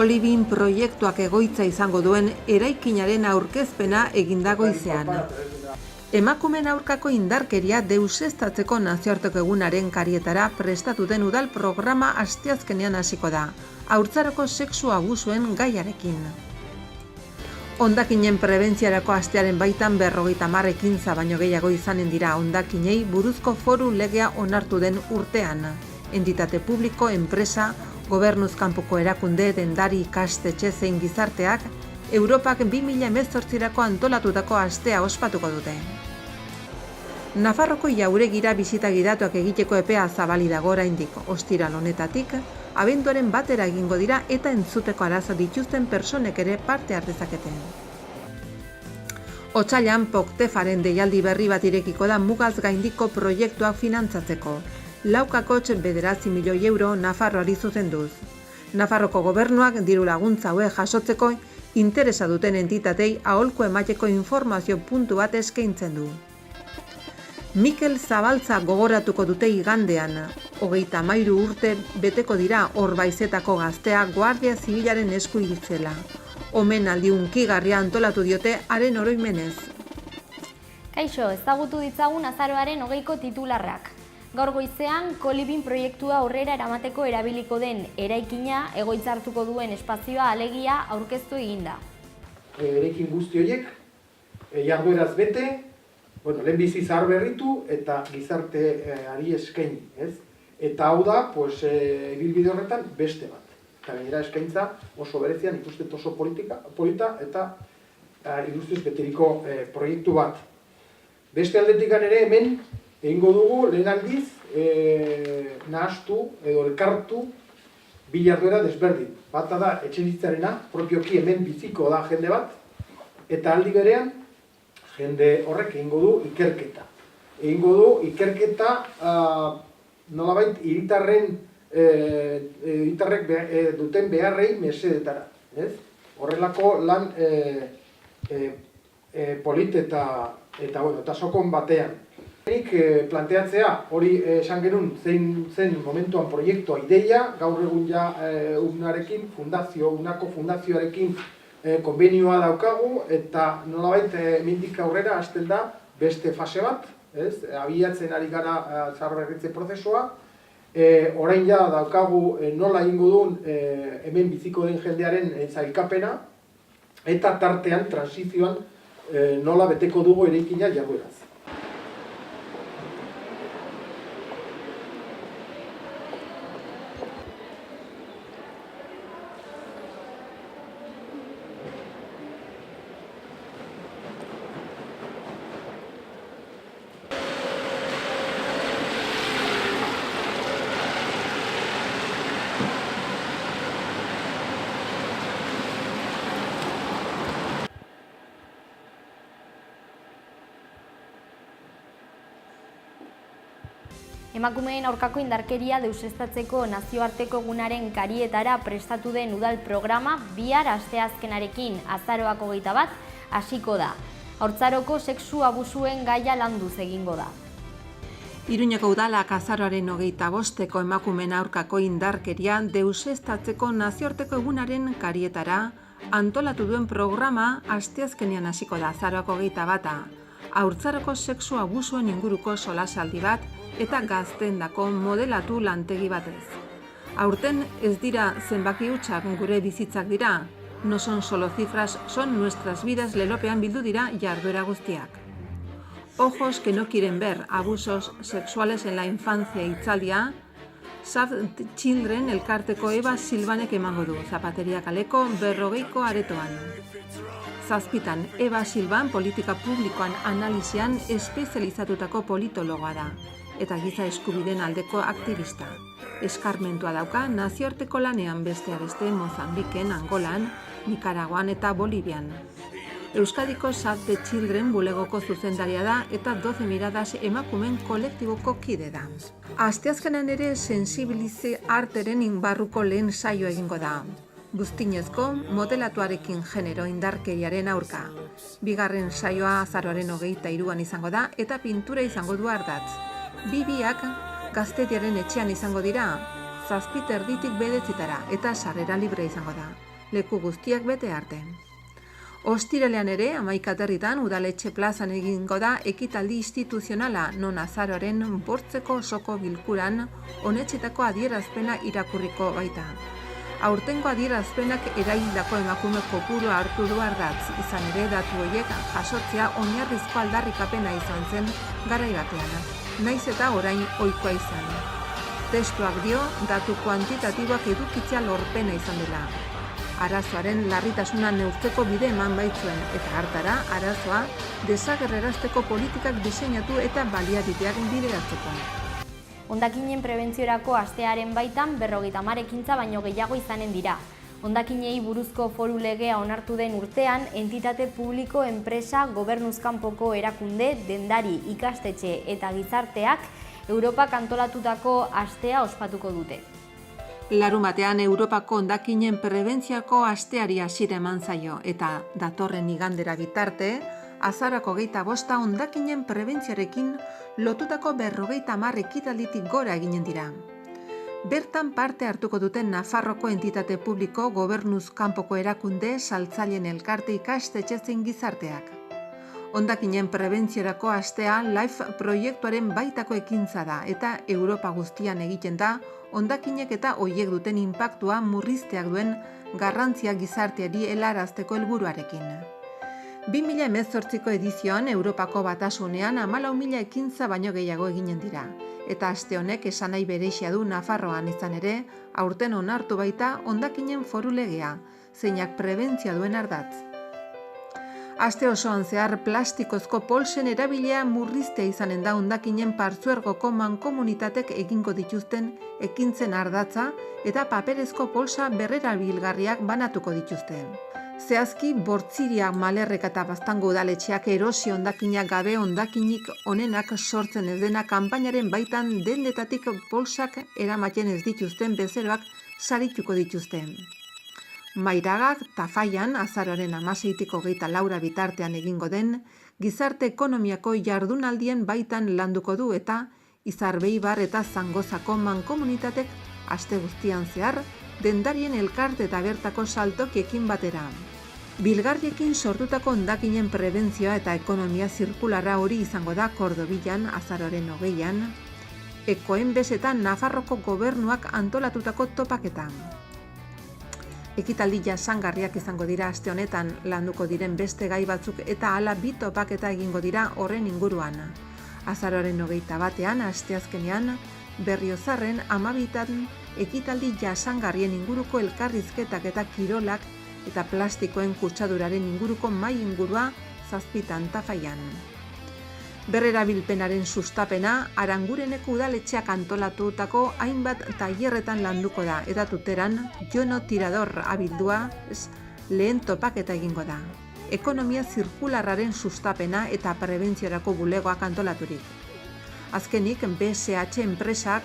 Kolibin proiektuak egoitza izango duen eraikinaren aurkezpena eginda goizean. Emakumeen aurkako indarkeria deuseztatzeko nazioarteko egunaren karietara prestatu den udal programa asteazkenean hasiko da, haurtzaroko sexu abusuen gaiarekin. Hondakinen prebentziarako astearen baitan 50 ekintza baino gehiago izanen dira hondakinei buruzko foru legea onartu den urtean. Entitate publiko, enpresa, gobernuz kanpoko erakunde, dendari, ikastetxe zein gizarteak, Europak 2018 antolatutako astea ospatuko dute. Nafarroko jauregira bisita gidatuak egiteko epea zabali dago oraindik, ostiral honetatik, abenduaren 1 egingo dira eta entzuteko arazo dituzten pertsonek ere parte har dezakete. Otsailean Poktefaren deialdi berri bat irekiko da mugaz gaindiko proiektuak finantzatzeko. 9,9 milioi euro Nafarroari zuzenduz. Nafarroko gobernuak diru laguntza hauek jasotzeko interesa duten entitatei aholku emateko informazio puntu bat eskaintzen du. Mikel Zabaltza gogoratuko dute igandean. 33 urte beteko dira Orbaizetako gaztea Guardia Zibilaren esku hil zela. Omenaldi hunkigarria antolatu diote haren oroimenez. Kaixo, ezagutu ditzagun azaroaren 20ko titularrak. Gaur goizean, Kolibin proiektua aurrera eramateko erabiliko den eraikina egoitza hartuko duen espazioa alegia aurkeztu eginda. Eraikin guzti horiek, jardueraz bete, lehenbizi zaharberritu eta gizarteari eskaini, ez? Eta hau da, ibilbide horretan beste bat. Eta gainera eskaintza oso berezian, ikustet oso polita eta ilustuz beteriko proiektu bat. Beste aldetikan ere hemen, egingo dugu lehen aldiz nahastu edo elkartu bi jarduera desberdin. Bata da etxebizitzarena, propioki hemen biziko da jende bat, eta aldi berean jende horrek egingo du ikerketa. Egingo du ikerketa nolabait hiritarrek duten beharrei mesedetara. Horrelako lan polit eta sokon batean. Planteatzea, hori esan genuen zein zen momentuan proiektua ideia, gaur egun ja unako fundazioarekin konbenioa daukagu, eta nolabait mindik aurrera hasten da beste fase bat, abiatzen ari gara zaharberritze prozesua, orain ja daukagu nola egingo duen hemen biziko den jendearen zailkapena, eta tartean, transizioan, nola beteko dugu eraikina jardueraz. Emakumeen aurkako indarkeria deuseztatzeko nazioarteko egunaren karietara prestatu den udal programa bihar asteazkenarekin azaroak 21 hasiko da. Haurtzaroko sexu abusuen gaia landuz egingo da. Iruñeko udalak azaroaren 25eko emakumeen aurkako indarkeria deuseztatzeko nazioarteko egunaren karietara antolatu duen programa asteazkenean hasiko da azaroak 21. Haurtzaroko sexu abusuen inguruko solasaldi bat eta gazteendako modelatu lantegi batez. Aurten ez dira zenbaki hutsak gure bizitzak dira, no son solo cifras, son nuestras vidas lelopean bildu dira jarduera guztiak. Ojos que no quieren ver abusos sexuales en la infancia hitzaldia, Save Children elkarteko Eva Silvanek emango du, Zapateria kaleko 40ko aretoan. Zazpitan, Eva Silvan politika publikoan analizian espezializatutako politologoa da, eta giza eskubideen aldeko aktivista. Eskarmentua dauka nazioarteko lanean besteak beste Mozambiken, Angolan, Nikaraguan eta Bolivian. Euskadiko Save the Children bulegoko zuzendaria da eta 12 miradas emakumen kolektiboko kide da. Asteazkenan ere sensibilize arteren inbarruko lehen saioa egingo da. Buztinezko modelatuarekin genero indarkeriaren aurka. Bigarren saioa azaroaren 23an izango da eta pintura izango du ardatz. Biak Gaztediaren etxean izango dira, 7:30 eta sarrera libre izango da. leku guztiak bete arte. Ostiralean ere, 11 aterritan udaletxe plazan egingo da ekitaldi instituzionala, non azaroaren 8 osoko bilkuran onetsitako adierazpena irakurriko baita. Aurtengo adierazpenak eraildako emakume kopurua hartu du ardatz, izan ere datu horiek jasotzea oinarrizko aldarrikapena izan zen garai batean, naiz eta orain ohikoa izan. Testuak dio, datu kuantitatiboak edukitzea lorpena izan dela. Arazoaren larritasuna neurtzeko bide eman baitzuen, eta hartara arazoa desagerrarazteko politikak diseinatu eta baliabideak bideratzeko. Hondakinen prebentziorako astearen baitan 50 ekintza baino gehiago izanen dira. Hondakinei buruzko foru legea onartu den urtean, entitate publiko, enpresa, gobernuz kanpoko erakunde, dendari, ikastetxe eta gizarteak Europak antolatutako astea ospatuko dute. Larunbatean Europako hondakinen prebentziako asteari hasiera eman zaio eta datorren igandera bitarte, azarako 25 hondakinen prebentziarekin lotutako 50 ekitalditik gora eginen dira. Bertan parte hartuko duten Nafarroko entitate publiko, gobernuz kanpoko erakunde, saltzaileen elkarte, ikastetxe zein gizarteak. Hondakinen prebentziorako astea LIFE proiektuaren baitako ekintza da eta Europa guztian egiten da hondakinek eta hoiek duten inpaktua murrizteak duen garrantzia gizarteari helarazteko helburuarekin. 2018ko edizioan Europako Batasunean 14.000 ekintza baino gehiago eginen dira, eta aste honek esanahi berezia du Nafarroan izan ere, aurten onartu baita hondakinen foru legea, zeinak prebentzia duen ardatz. Aste osoan zehar plastikozko polsen erabilea murriztea izanen da hondakinen partzuergoko mankomunitatek egingo dituzten ekintzen ardatza eta paperezko polsa berrerabilgarriak banatuko dituzte. Zehazki, Bortziria, Malerreka eta Baztango udaletxeak erosi hondakinak gabe hondakinik onenak sortzen ez dena kanpainaren baitan dendetatik polsak eramaten ez dituzten bezeroak sarituko dituzten. Mairagak Tafaian azaroaren 16-tiko 24 bitartean egingo den, gizarte ekonomiako jardunaldien baitan landuko du eta Izarbeibar eta Zangozako mankomunitatek aste guztian zehar dendarien elkarte eta bertako saltokiekin batera. Bilgarriekin sortutako hondakinen prebentzioa eta ekonomia zirkularra hori izango da Kordobilan azaroaren 20an, Ekoenbes eta Nafarroko gobernuak antolatutako topaketan. Ekitaldi jasangarriak izango dira aste honetan, landuko diren beste gai batzuk eta hala 2 topaketa egingo dira horren inguruan. Azaroaren 21ean, asteazkenean, Berriozarren 12etan ekitaldi jasangarrien inguruko elkarrizketak eta kirolak eta plastikoen kutsaduraren inguruko mahai ingurua 7etan Tafaian. Berrerabilpenaren sustapena Arangureneko udaletxeak antolatutako hainbat tailerretan landuko da eta Tuteran Jono Tirador abildua lehen topaketa egingo da. Ekonomia zirkularraren sustapena eta prebentziorako bulegoak antolaturik. Azkenik, BSH enpresak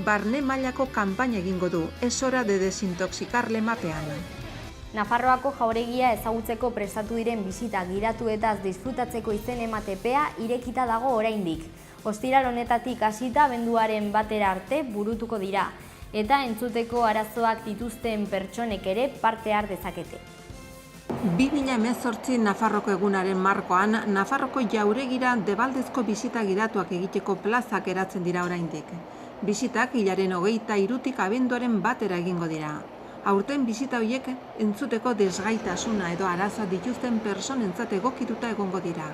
barne mailako kanpaina egingo du, es hora de desintoxicar lemapean. Nafarroako jauregia ezagutzeko prestatu diren bisita giratuetaz disfrutatzeko izen ematepea irekita dago oraindik. Ostiral honetatik hasita abenduaren 1 arte burutuko dira, eta entzuteko arazoak dituzten pertsonek ere parte har dezakete. 2018 Nafarroko egunaren markoan, Nafarroko jauregira debaldezko bisita giratuak egiteko plazak eratzen dira oraindik. Bisitak hilaren 23tik abenduaren 1 egingo dira. Aurten bisita horiek entzuteko desgaitasuna edo araza dituzten pertsonentzat egokituta egongo dira.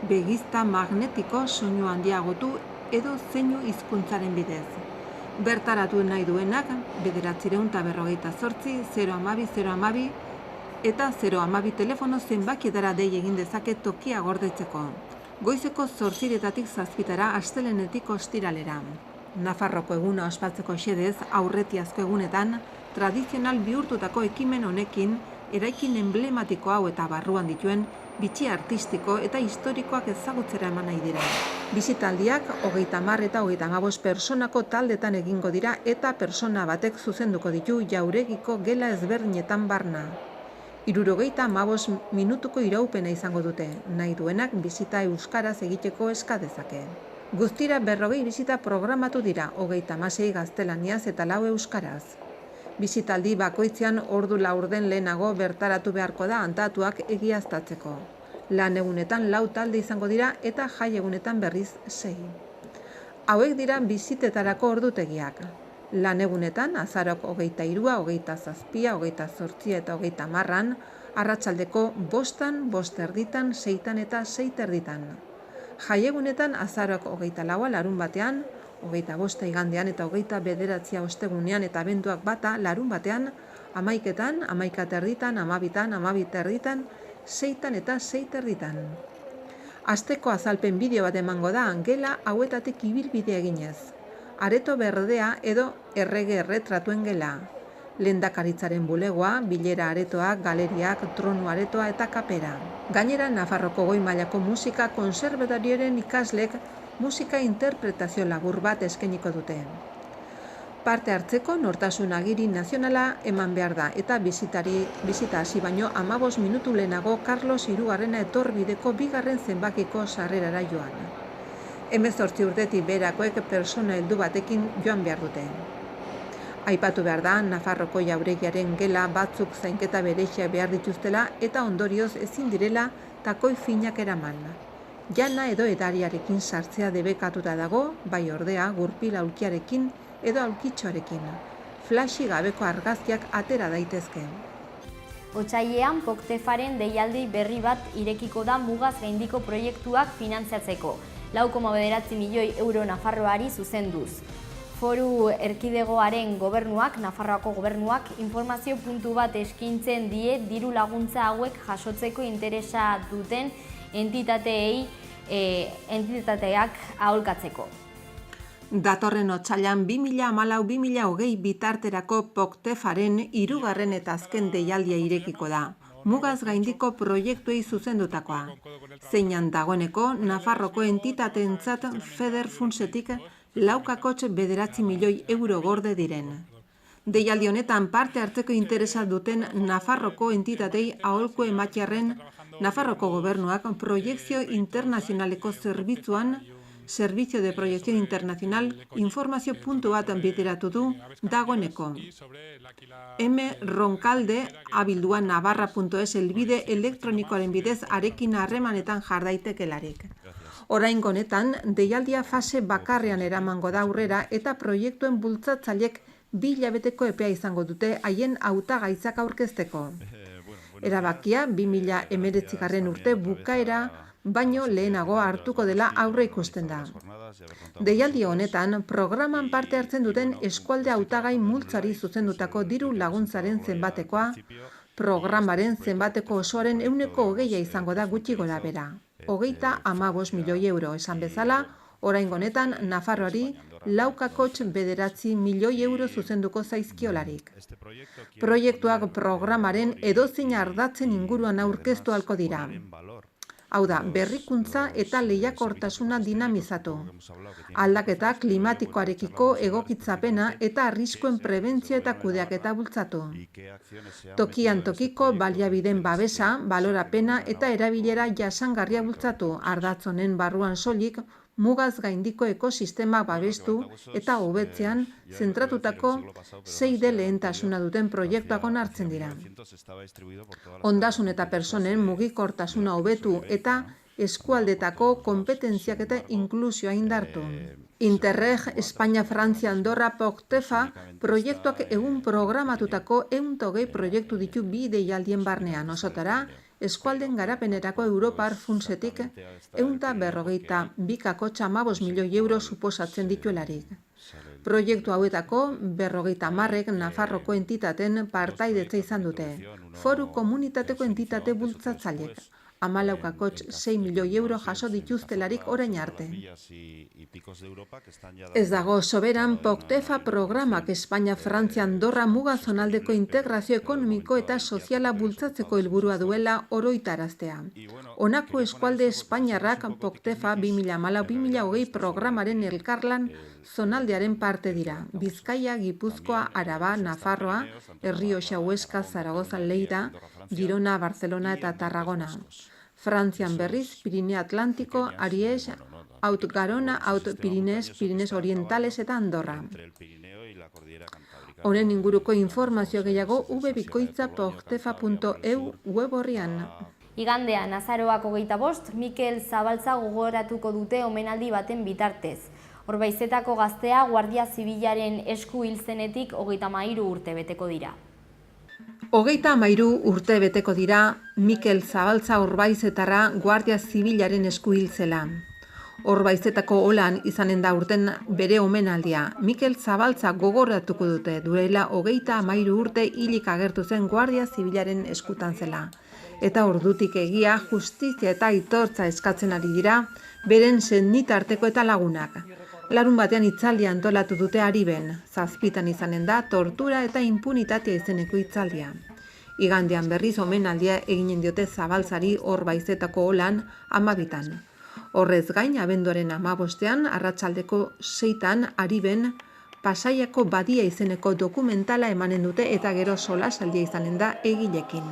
Begizta magnetiko soinu handiagotu edo zeinu hizkuntzaren bidez. Bertaratu nahi duenak 948 012 012 eta 012 telefono zenbakietara dei egin dezake tokia gordetzeko. Goizeko 8:00 7:00 astelehenetik ostiralera. Nafarroko eguna ospatzeko xedez aurretiazko egunetan tradizional bihurtutako ekimen honekin eraikin emblematiko hau eta barruan dituen bitxi artistiko eta historikoak ezagutzera eman nahi dira. Bisitaldiak 30 eta 35 pertsonako taldetan egingo dira eta persona batek zuzenduko ditu jauregiko gela ezberdinetan barna. 75 minutuko iraupena izango dute, nahi duenak bisita euskaraz egiteko eska dezake. Guztira 40 bisita programatu dira, 36 gaztelaniaz eta 4 euskaraz. Bisitaldi bakoitzean ordu laurden lehenago bertaratu beharko da antatuak egiaztatzeko. Lan egunetan 4 talde izango dira eta jai egunetan berriz 6. Hauek dira bisitetarako ordutegiak. Lan egunetan azarok 23, 27, 28 eta 30, arratsaldeko 5, 5:30, 6 eta 6:30. Jai egunetan azarok 24 larun batean, 25 igandean eta 29 ostegunean eta abenduak bata larun batean, 11, 11:30, 12, 12:30, 6 eta 6:30. Asteko azalpen bideo bat emango da gela hauetatik ibilbide eginez. Areto berdea edo errege erretratuen gela. Lehendakaritzaren bulegoa, bilera aretoak, galeriak, tronu aretoa eta kapera. Gainera, Nafarroko goi mailako musika konserbatorioaren ikaslek musika interpretazio labur bat eskainiko dute. Parte hartzeko nortasun agiri nazionala eman behar da eta bisita hasi baino 15 minutu lehenago Carlos Hirugarrena etorbideko 2. zenbakiko sarrerara joan. 18 urtetik beherakoek persona heldu batekin joan behar dute. Aipatu behar da, Nafarroko jauregiaren gela batzuk zainketa berexia behar dituztela eta ondorioz ezin direla takoi finak eraman. Jana edo edariarekin sartzea debekatuta dago, bai ordea gurpil aulkiarekin edo aulkitxoarekin. Flashi gabeko argazkiak atera daitezke. Otsailean POCTEFaren deialdi berri bat irekiko da mugaz gaindiko proiektuak finantzatzeko. 4,9 milioi euro Nafarroari zuzenduz. Foru erkidegoaren gobernuak, Nafarroako gobernuak, informazio puntu bat eskintzen die diru laguntza hauek jasotzeko interesa duten entitateak aholkatzeko. Datorren otsailean 2014-2020 bitarterako POCTEFaren 3. eta azken deialdia irekiko da. Mugaz gaindiko proiektuei zuzendutakoa. Zeinan dagoeneko Nafarroko entitateentzat FEDER funtsetik 4,9 milioi euro gorde diren. Deialdi honetan parte hartzeko interesa duten Nafarroko entitatei aholku ematearren Nafarroko gobernuak proiekzio internazionaleko zerbitzuan Servicio de Proyección Internacional informazio puntu bat bideratu du dagoeneko. mronkalde@navarra.es helbide elektronikoaren bidez arekin harremanetan jar daitekelarik. Oraingo honetan, deialdia fase bakarrean eramango da aurrera eta proiektuen bultzatzailek 2 hilabeteko epea izango dute haien hautagaitzak aurkezteko. Erabakia 2019 urte bukaera baino lehenago hartuko dela aurre ikusten da. Deialdi honetan, programan parte hartzen duten eskualde hautagai multzari zuzendutako diru laguntzaren zenbatekoa, programaren zenbateko osoaren 20% izango da gutxi gora bera. 35 milioi euro esan bezala, oraingo honetan Nafarroari 4,9 milioi euro zuzenduko zaizkiolarik. Proiektuak programaren edozein ardatzen inguruan aurkeztu ahalko dira. Hau da, berrikuntza eta lehiakortasuna dinamizatu. Aldaketa klimatikoarekiko egokitzapena eta arriskuen prebentzio eta kudeaketa bultzatu. Tokian tokiko baliabideen babesa, balorapena eta erabilera jasangarria bultzatu, ardatz honen barruan soilik mugaz gaindiko ekosistema babestu eta hobetzean zentratutako 6D lehentasuna duten proiektuak onartzen dira. Ondasun eta personen mugikortasuna hobetu eta eskualdetako konpetentziak eta inklusioa indartu. Interreg, Espainia, Frantzia, Andorra, POCTEFA proiektuak egun programatutako 120 proiektu ditu 2 deialdien barnean osotara, eskualden garapenerako Europar funtsetik 142,15 milioi euro suposatzen dituelarik. Proiektu hauetako 50 Nafarroko entitaten partaidetza izan dute. Foru komunitateko entitate bultzatzailek. 14,6 milioi euro jaso dituztelarik orain arte. Ez dago soberan POCTEFA programak Espainia, Frantzia, Andorra muga zonaldeko integrazio ekonomiko eta soziala bultzatzeko helburua duela oroitaraztea. Honako eskualde espainiarrak POCTEFA 2014-2020 programaren elkarlan zonaldearen parte dira. Bizkaia, Gipuzkoa, Araba, Nafarroa, Errioxa, Huesca, Zaragoza, Lleida, Girona, Barcelona eta Tarragona. Frantzian berriz, Pirineo Atlantiko, Ariège, Haut Garona, Haut Pirinees, Pirinees Orientales eta Andorra. Honen inguruko informazio gehiago www.bikoitza.poctefa.eu web orrian. Igandean, azaroak 25, Mikel Zabaltza gogoratuko dute omenaldi baten bitartez. Orbaizetako gaztea Guardia Zibilaren esku hil zenetik 33 urte beteko dira. 33 urte beteko dira Mikel Zabaltza Orbaizetarra Guardia Zibilaren esku hil zela. Orbaizetako olan izanen da urten bere omenaldia. Mikel Zabaltza gogoratuko dute, duela 33 urte hilik agertu zen Guardia Zibilaren eskutan zela. Eta ordutik egia, justizia eta aitortza eskatzen ari dira, beren senitarteko eta lagunak. Larun batean hitzaldia antolatu dute Ariben, 7 izanen da tortura eta impunitatea izeneko hitzaldia. Igandean berriz omenaldia eginen diote Zabaltzari Orbaizetako olan 12. Horrez gain, abenduaren 15ean, arratsaldeko 6 Ariben, Pasaiako Badia izeneko dokumentala emanen dute eta gero solasaldia izanen da egilekin.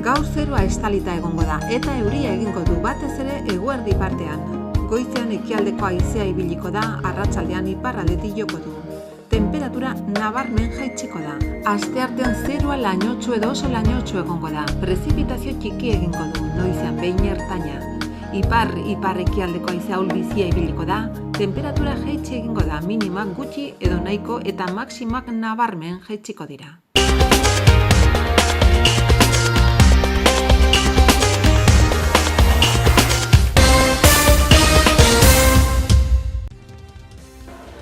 Gaur zerua estalita egongo da eta euria egingo du batez ere eguerdi partean. Goizean ekialdeko haizea ibiliko da, arratsaldean iparraldetik joko du. Temperatura nabarmen jaitsiko da. Asteartean zerua lainotsu edo oso lainotsu egongo da. Prezipitazio txiki egingo du, noizean behin ertaina. Ipar ekialdeko haizea ahul-bizia ibiliko da, temperatura jaitsi egingo da, minimak gutxi edo nahiko eta maximak nabarmen jaitsiko dira.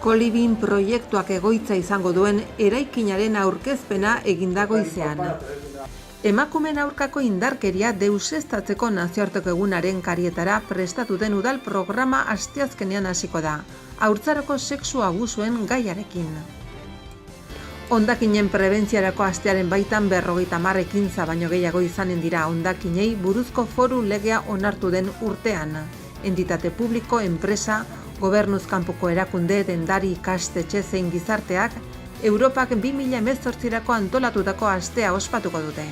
Kolibin proiektuak egoitza izango duen eraikinaren aurkezpena eginda goizean. Emakumeen aurkako indarkeria deuseztatzeko nazioarteko egunaren karietara prestatu den udal programa asteazkenean hasiko da, haurtzaroko sexu abusuen gaiarekin. Hondakinen prebentziarako astearen baitan 50 ekintza baino gehiago izanen dira hondakinei buruzko foru legea onartu den urtean. Entitate publiko, enpresa, gobernuz kanpoko erakunde, dendari, ikastetxe zein gizarteak, Europak 2018 antolatutako astea ospatuko dute.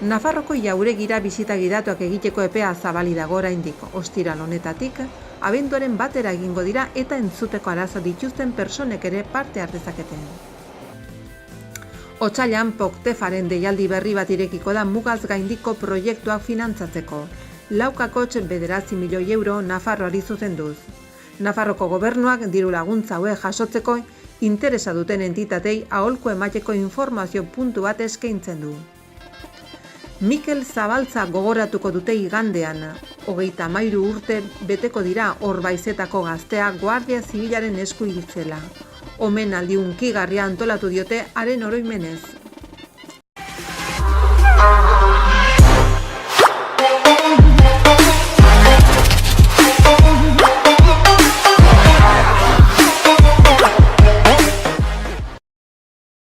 Nafarroko jauregira bisita gidatuak egiteko epea zabali dago oraindik. Ostiral honetatik, abenduaren 1 egingo dira eta entzuteko arazo dituzten pertsonek ere parte har dezakete. Otsailean Poctefaren deialdi berri bat irekiko da mugaz gaindiko proiektuak finantzatzeko. 9,9 milioi euro Nafarroari zuzenduz. Nafarroko gobernuak diru laguntza hauek jasotzeko interesa duten entitatei aholku emateko informazio puntu bat eskaintzen du. Mikel Zabaltza gogoratuko dute igandean, 33 urte beteko dira Orbaizetako gaztea Guardia Zibilaren esku hil zela. Omenaldi hunkigarria antolatu diote haren oroimenez.